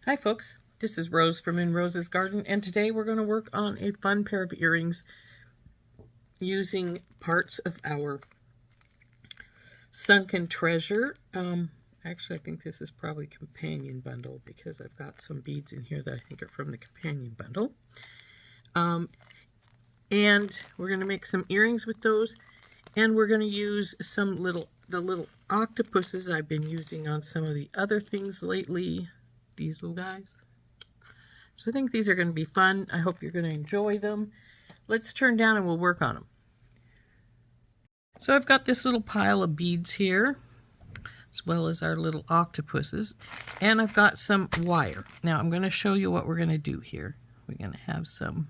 Hi folks, this is Rose from In Rose's Garden, and today we're going to work on a fun pair of earrings using parts of our Sunken Treasure. Actually, I think this is probably companion bundle because I've got some beads in here that I think are from the companion bundle. And we're going to make some earrings with those, and we're going to use the little octopuses I've been using on some of the other things lately. These little guys. So I think these are going to be fun. I hope you're going to enjoy them. Let's turn down and we'll work on them. So I've got this little pile of beads here, as well as our little octopuses, and I've got some wire. Now I'm going to show you what we're going to do here. We're going to have some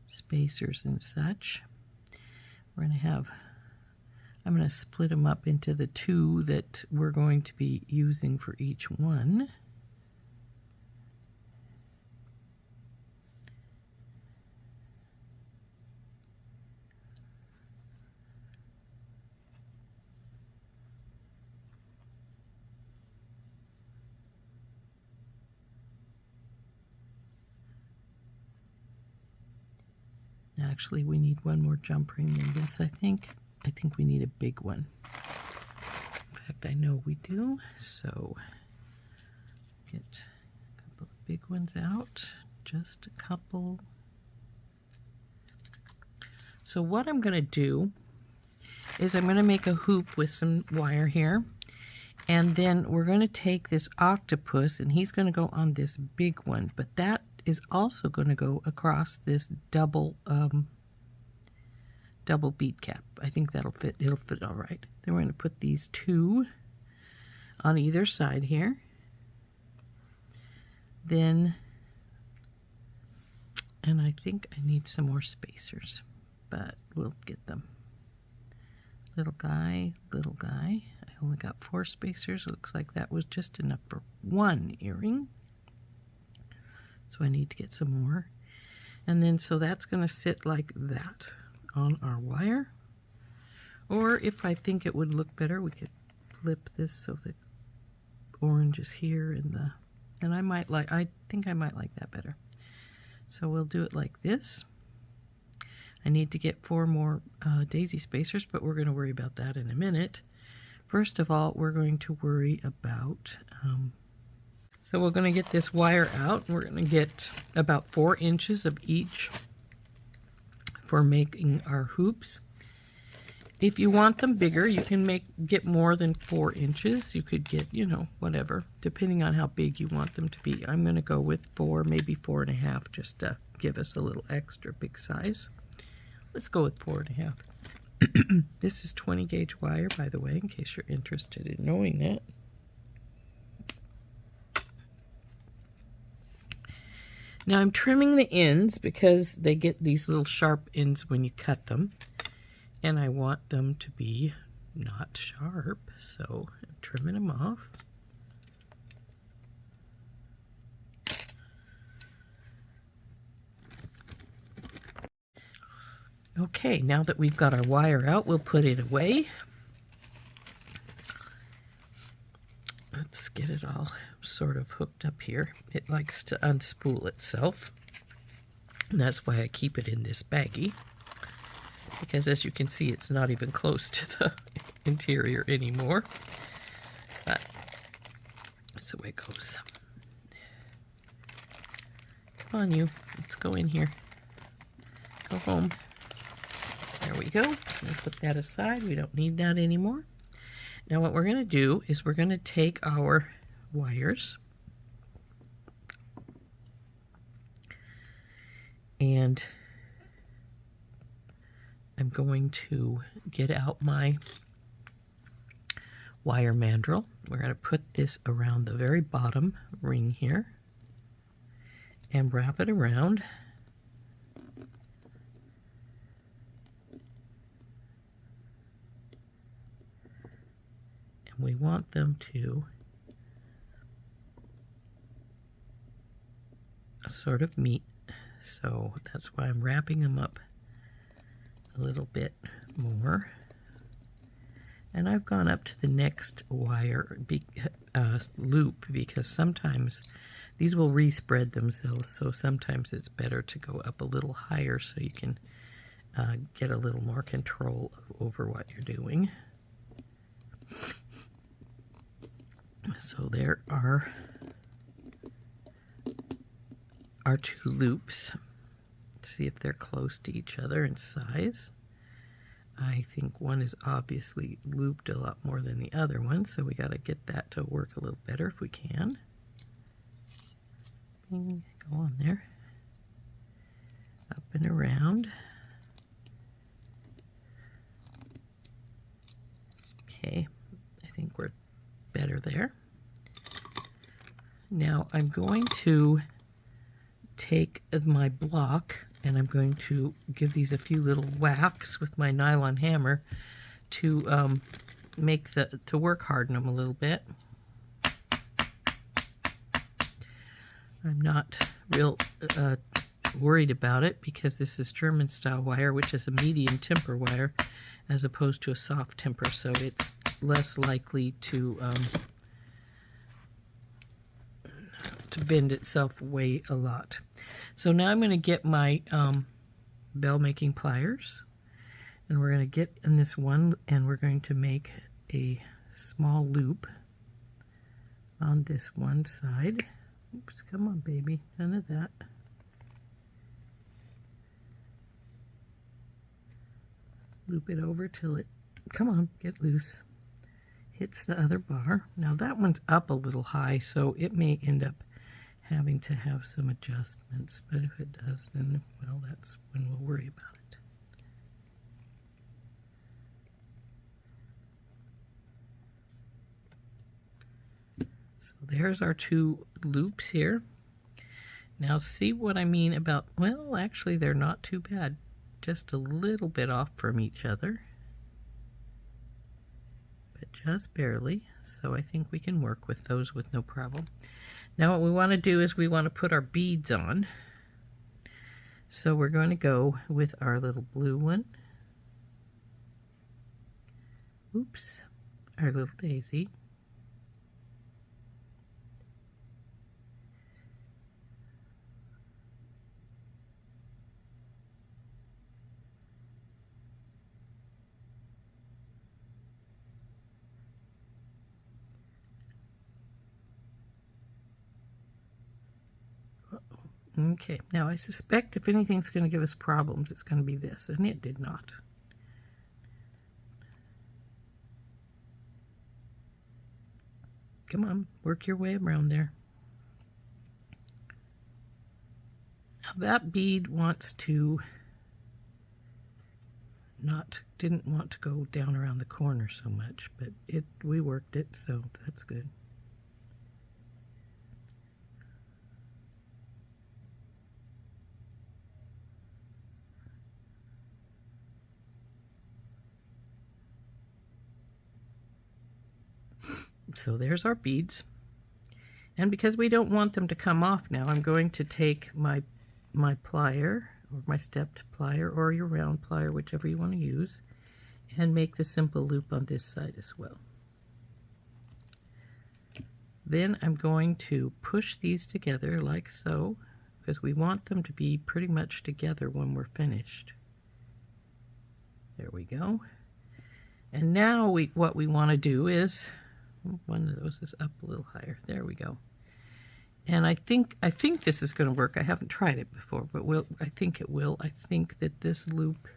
spacers and such. We're going to have, I'm going to split them up into the two that we're going to be using for each one. Actually, we need one more jump ring than this, I think. I think we need a big one. In fact, I know we do. So, get a couple of big ones out. Just a couple. So what I'm going to do is I'm going to make a hoop with some wire here. And then we're going to take this octopus, and he's going to go on this big one. But that is also going to go across this double bead cap. I think that'll fit. It'll fit all right. Then we're going to put these two on either side here. Then, and I think I need some more spacers, but we'll get them. Little guy, little guy. I only got 4 spacers. Looks like that was just enough for one earring. So I need to get some more. And then so that's going to sit like that on our wire. Or if I think it would look better, we could flip this so the orange is here and I think I might like that better. So we'll do it like this. I need to get 4 more daisy spacers, but we're going to worry about that in a minute. First of all, we're going to worry about so we're going to get this wire out. We're going to get about 4 inches of each for making our hoops. If you want them bigger, you can get more than 4 inches. You could get, you know, whatever, depending on how big you want them to be. I'm going to go with 4, maybe 4.5, just to give us a little extra big size. Let's go with 4.5. This is 20 gauge wire, by the way, in case you're interested in knowing that. Now I'm trimming the ends because they get these little sharp ends when you cut them. And I want them to be not sharp, so I'm trimming them off. Okay, now that we've got our wire out, we'll put it away. Let's get it all sort of hooked up here. It likes to unspool itself, and that's why I keep it in this baggie, because as you can see, it's not even close to the interior anymore, but that's the way it goes. Come on, you. Let's go in here. Go home. There we go. We'll put that aside. We don't need that anymore. Now what we're going to do is we're going to take our wires and I'm going to get out my wire mandrel. We're going to put this around the very bottom ring here and wrap it around. And we want them to sort of meet, so that's why I'm wrapping them up a little bit more. And I've gone up to the next wire loop because sometimes these will respread themselves, so sometimes it's better to go up a little higher so you can get a little more control over what you're doing. So there are our two loops. Let's see if they're close to each other in size. I think one is obviously looped a lot more than the other one, so we got to get that to work a little better if we can. Bing, go on there. Up and around. Okay, I think we're better there. Now I'm going to take my block and I'm going to give these a few little whacks with my nylon hammer to work harden them a little bit. I'm not real worried about it because this is German style wire, which is a medium temper wire as opposed to a soft temper, so it's less likely to bend itself away a lot. So now I'm going to get my bell making pliers, and we're going to get in this one and we're going to make a small loop on this one side. Oops, come on baby, none of that. Loop it over till it, come on, get loose, hits the other bar. Now that one's up a little high, so it may end up having to have some adjustments, but if it does, then, well, that's when we'll worry about it. So there's our two loops here. Now see what I mean about, well, actually they're not too bad, just a little bit off from each other, but just barely, so I think we can work with those with no problem. Now what we want to do is we want to put our beads on. So we're going to go with our little blue one. Oops, our little daisy. Okay, now I suspect if anything's going to give us problems, it's going to be this, and it did not. Come on, work your way around there. Now that bead wants to didn't want to go down around the corner so much, but we worked it, so that's good. So there's our beads, and because we don't want them to come off now, I'm going to take my plier, or my stepped plier, or your round plier, whichever you want to use, and make the simple loop on this side as well. Then I'm going to push these together like so, because we want them to be pretty much together when we're finished. There we go. And now what we want to do is, one of those is up a little higher. There we go. And I think this is going to work. I haven't tried it before, but I think it will. I think that this loop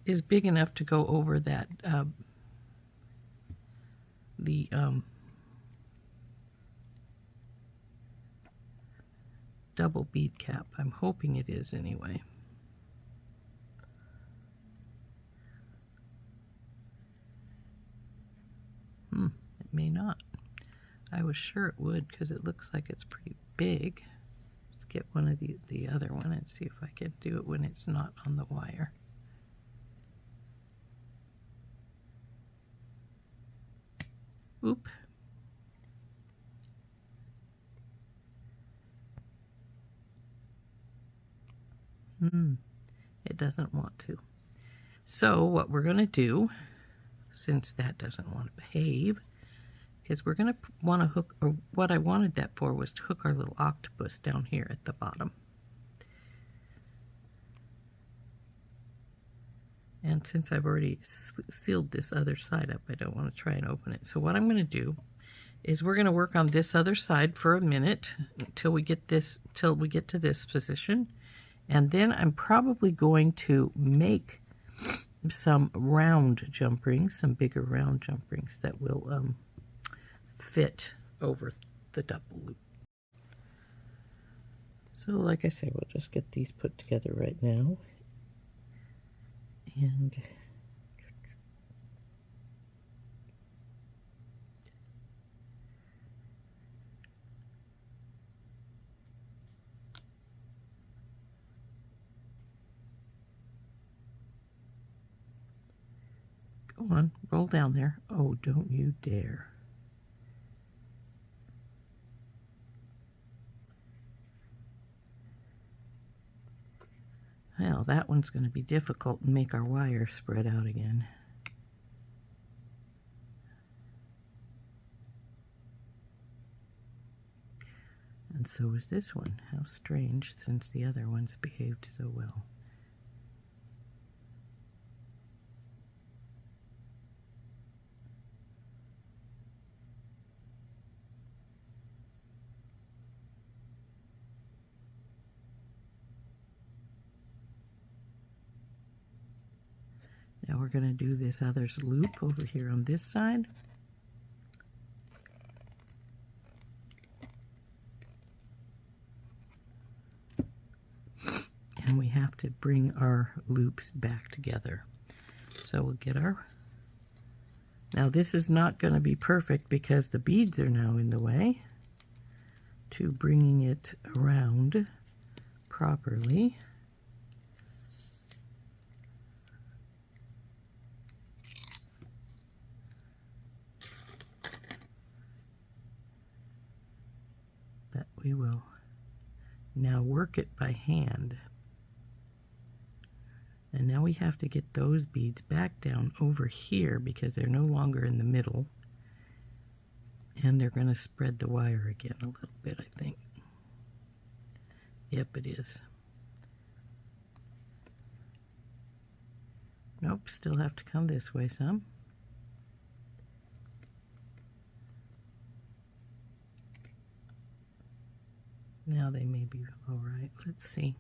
is big enough to go over that double bead cap. I'm hoping it is anyway. It may not. I was sure it would because it looks like it's pretty big. Let's get one of the other one and see if I can do it when it's not on the wire. Oop. It doesn't want to. So what we're going to do, since that doesn't want to behave, because we're going to want to hook, or what I wanted that for was to hook our little octopus down here at the bottom. And since I've already sealed this other side up, I don't want to try and open it. So what I'm going to do is we're going to work on this other side for a minute until we get to this position. And then I'm probably going to make some round jump rings, some bigger round jump rings that will fit over the double loop. So like I say, we'll just get these put together right now. And go on, roll down there. Oh, don't you dare. Well, that one's going to be difficult and make our wire spread out again. And so is this one. How strange, since the other ones behaved so well. Now we're going to do this other's loop over here on this side. And we have to bring our loops back together. So we'll get our... Now this is not going to be perfect because the beads are now in the way to bringing it around properly. But we will now work it by hand. And now we have to get those beads back down over here because they're no longer in the middle. And they're going to spread the wire again a little bit, I think. Yep, it is. Nope, still have to come this way some. Now they may be all right. Let's see.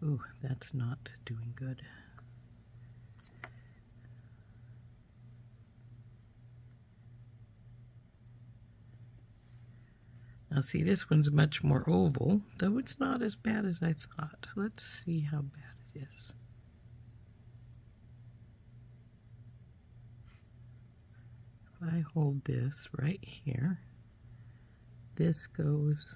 Ooh, that's not doing good. Now see, this one's much more oval, though it's not as bad as I thought. Let's see how bad it is. If I hold this right here, this goes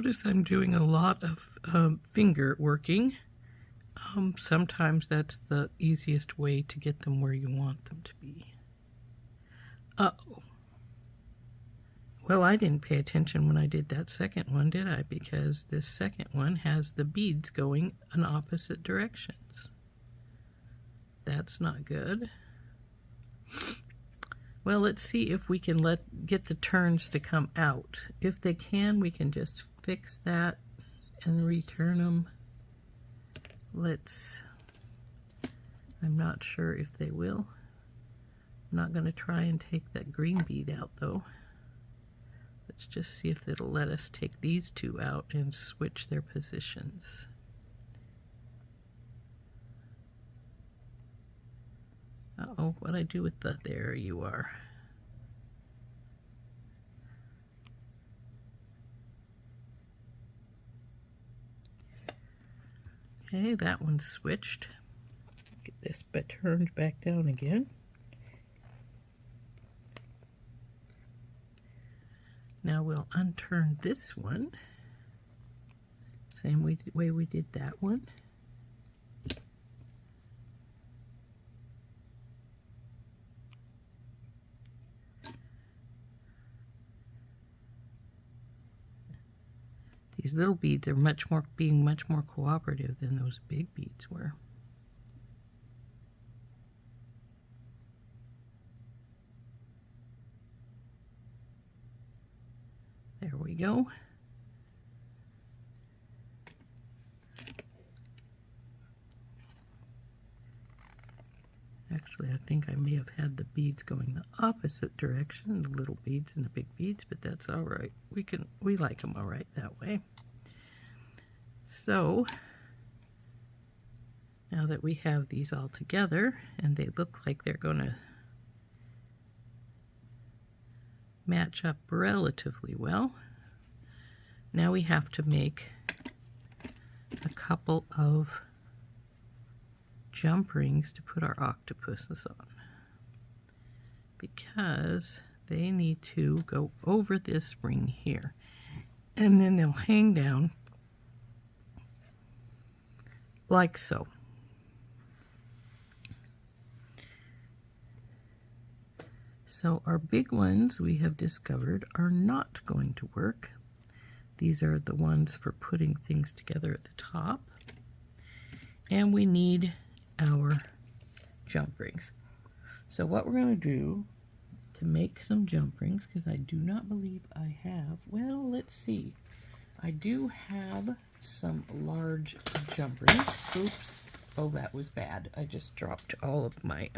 notice I'm doing a lot of finger working. Sometimes that's the easiest way to get them where you want them to be. Uh-oh. Well, I didn't pay attention when I did that second one, did I? Because this second one has the beads going in opposite directions. That's not good. Well, let's see if we can get the turns to come out. If they can, we can just fix that and return them. I'm not sure if they will. I'm not going to try and take that green bead out though. Let's just see if it'll let us take these two out and switch their positions. Uh-oh, what'd I do with the, there you are. Okay, that one's switched. Get this turned back down again. Now we'll unturn this one. Same way we did that one. These little beads are being much more cooperative than those big beads were. There we go. Actually, I think I may have had the beads going the opposite direction, the little beads and the big beads, but that's all right. We like them all right that way. So now that we have these all together and they look like they're going to match up relatively well, now we have to make a couple of jump rings to put our octopuses on, because they need to go over this ring here, and then they'll hang down like so. So our big ones, we have discovered, are not going to work. These are the ones for putting things together at the top, and we need our jump rings. So what we're going to do to make some jump rings, because I do not believe I have, well, let's see. I do have some large jump rings. Oops. Oh, that was bad. I just dropped all of my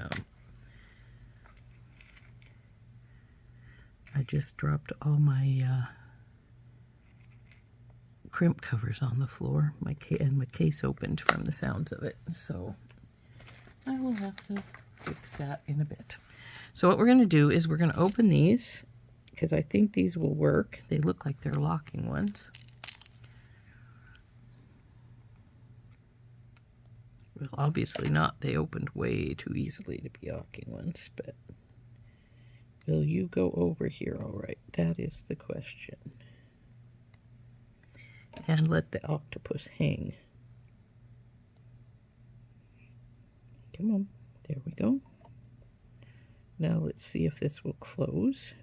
crimp covers on the floor. My case opened from the sounds of it, so I will have to fix that in a bit. So what we're going to do is we're going to open these, because I think these will work. They look like they're locking ones. Well, obviously not. They opened way too easily to be locking ones, but will you go over here all right? That is the question. And let the octopus hang. Come on, there we go. Now let's see if this will close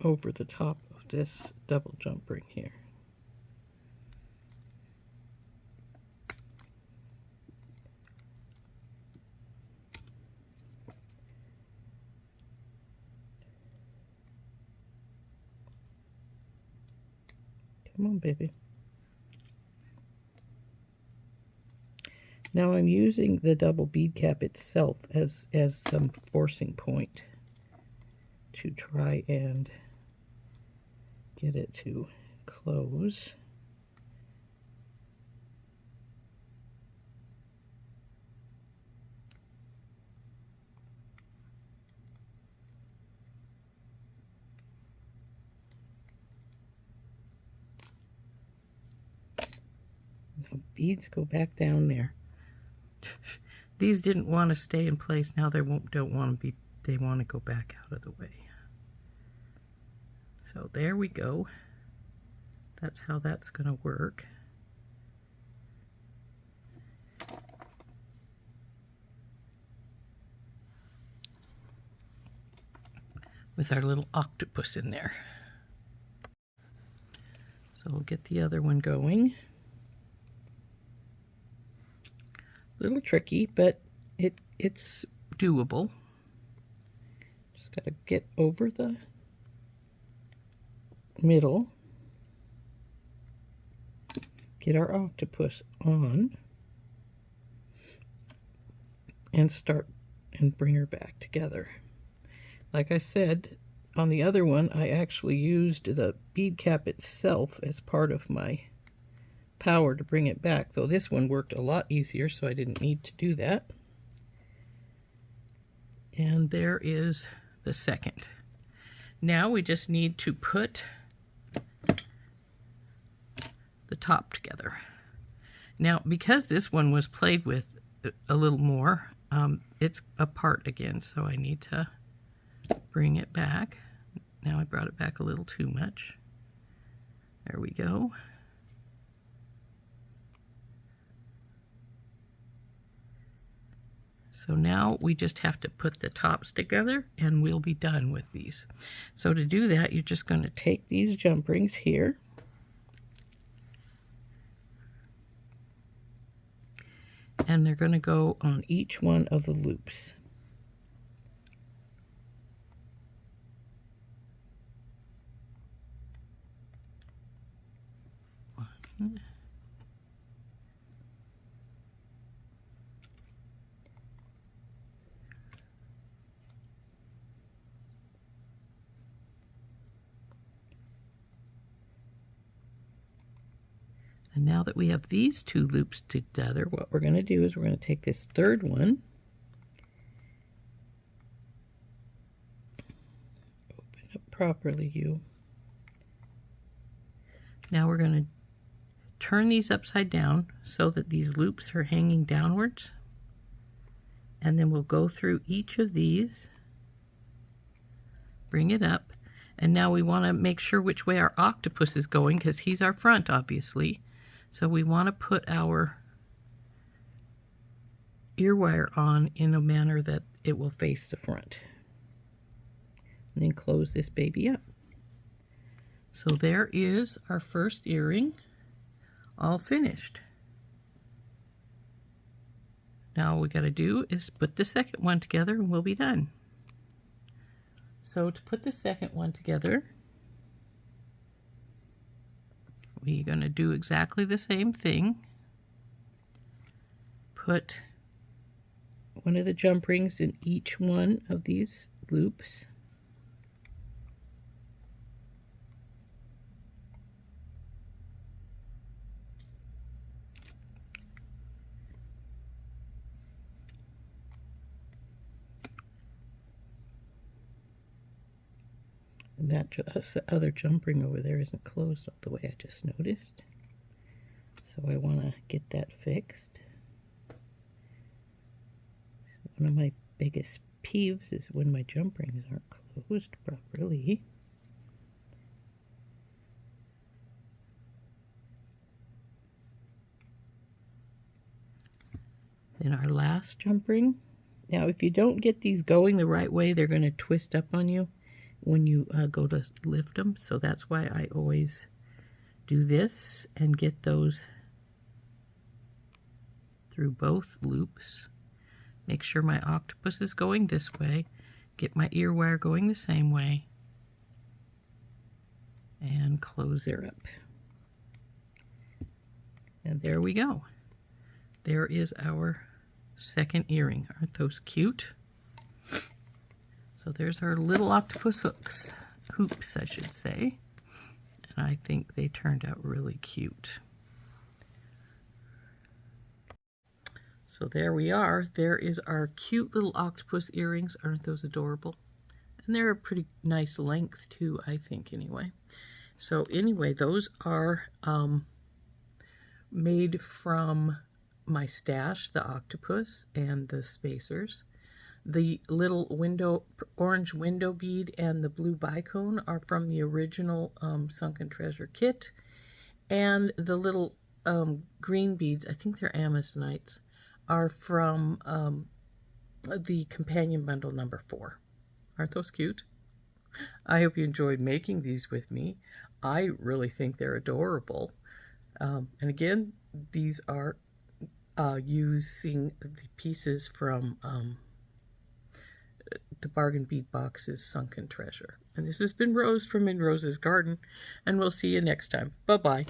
over the top of this double jump ring here. Come on, baby. Now I'm using the double bead cap itself as some forcing point to try and get it to close. Now beads go back down there. These didn't want to stay in place. Now they don't want to be. They want to go back out of the way. So there we go. That's how that's going to work. With our little octopus in there. So we'll get the other one going. A little tricky, but it's doable. Just got to get over the middle, get our octopus on, and start and bring her back together. Like I said, on the other one, I actually used the bead cap itself as part of my power to bring it back, though this one worked a lot easier, so I didn't need to do that. And there is the second. Now we just need to put the top together. Now, because this one was played with a little more, it's apart again, so I need to bring it back. Now I brought it back a little too much. There we go. So now we just have to put the tops together and we'll be done with these. So to do that, you're just going to take these jump rings here. And they're going to go on each one of the loops. One. And now that we have these two loops together, what we're going to do is we're going to take this third one, open up properly, you. Now we're going to turn these upside down so that these loops are hanging downwards. And then we'll go through each of these, bring it up, and now we want to make sure which way our octopus is going because he's our front, obviously. So we want to put our ear wire on in a manner that it will face the front. And then close this baby up. So there is our first earring, all finished. Now all we got to do is put the second one together and we'll be done. So to put the second one together, we're going to do exactly the same thing. Put one of the jump rings in each one of these loops. And that other jump ring over there isn't closed all the way, I just noticed. So I want to get that fixed. One of my biggest peeves is when my jump rings aren't closed properly. Then our last jump ring. Now if you don't get these going the right way, they're going to twist up on you when you go to lift them. So that's why I always do this and get those through both loops. Make sure my octopus is going this way. Get my ear wire going the same way. And close her up. And there we go. There is our second earring. Aren't those cute? So there's our little octopus hoops, I should say. And I think they turned out really cute. So there we are. There is our cute little octopus earrings. Aren't those adorable? And they're a pretty nice length too, I think, anyway. So anyway, those are made from my stash, the octopus and the spacers. The little orange window bead and the blue bicone are from the original Sunken Treasure kit. And the little green beads, I think they're Amazonites, are from the companion bundle number 4. Aren't those cute? I hope you enjoyed making these with me. I really think they're adorable. And again, these are using the pieces from the Bargain Bead Box's Sunken Treasure. And this has been Rose from In Rose's Garden, and we'll see you next time. Bye-bye.